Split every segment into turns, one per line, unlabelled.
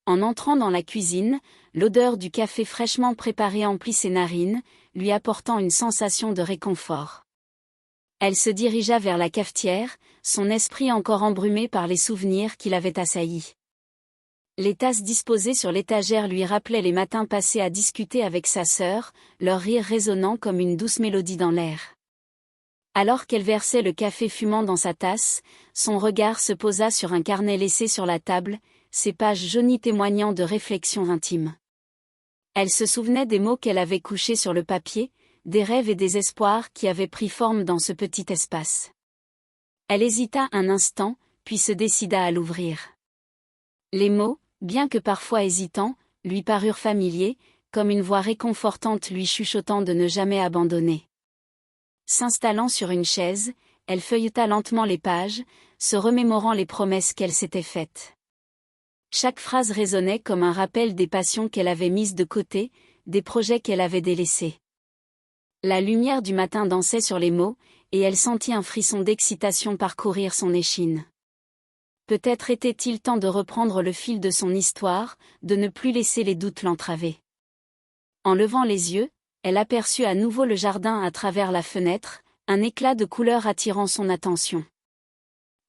En entrant dans la cuisine, l'odeur du café fraîchement préparé emplit ses narines, lui apportant une sensation de réconfort. Elle se dirigea vers la cafetière, son esprit encore embrumé par les souvenirs qui l'avaient assailli. Les tasses disposées sur l'étagère lui rappelaient les matins passés à discuter avec sa sœur, leur rire résonnant comme une douce mélodie dans l'air. Alors qu'elle versait le café fumant dans sa tasse, son regard se posa sur un carnet laissé sur la table, ses pages jaunies témoignant de réflexions intimes. Elle se souvenait des mots qu'elle avait couchés sur le papier, des rêves et des espoirs qui avaient pris forme dans ce petit espace. Elle hésita un instant, puis se décida à l'ouvrir. Les mots, bien que parfois hésitants, lui parurent familiers, comme une voix réconfortante lui chuchotant de ne jamais abandonner. S'installant sur une chaise, elle feuilleta lentement les pages, se remémorant les promesses qu'elle s'était faites. Chaque phrase résonnait comme un rappel des passions qu'elle avait mises de côté, des projets qu'elle avait délaissés. La lumière du matin dansait sur les mots, et elle sentit un frisson d'excitation parcourir son échine. Peut-être était-il temps de reprendre le fil de son histoire, de ne plus laisser les doutes l'entraver. En levant les yeux, elle aperçut à nouveau le jardin à travers la fenêtre, un éclat de couleur attirant son attention.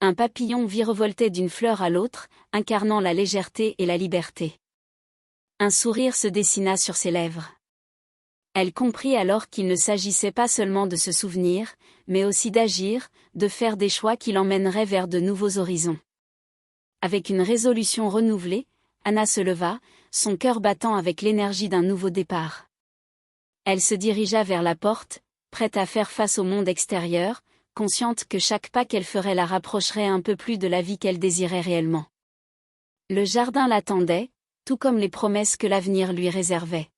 Un papillon virevoltait d'une fleur à l'autre, incarnant la légèreté et la liberté. Un sourire se dessina sur ses lèvres. Elle comprit alors qu'il ne s'agissait pas seulement de se souvenir, mais aussi d'agir, de faire des choix qui l'emmèneraient vers de nouveaux horizons. Avec une résolution renouvelée, Anna se leva, son cœur battant avec l'énergie d'un nouveau départ. Elle se dirigea vers la porte, prête à faire face au monde extérieur, consciente que chaque pas qu'elle ferait la rapprocherait un peu plus de la vie qu'elle désirait réellement. Le jardin l'attendait, tout comme les promesses que l'avenir lui réservait.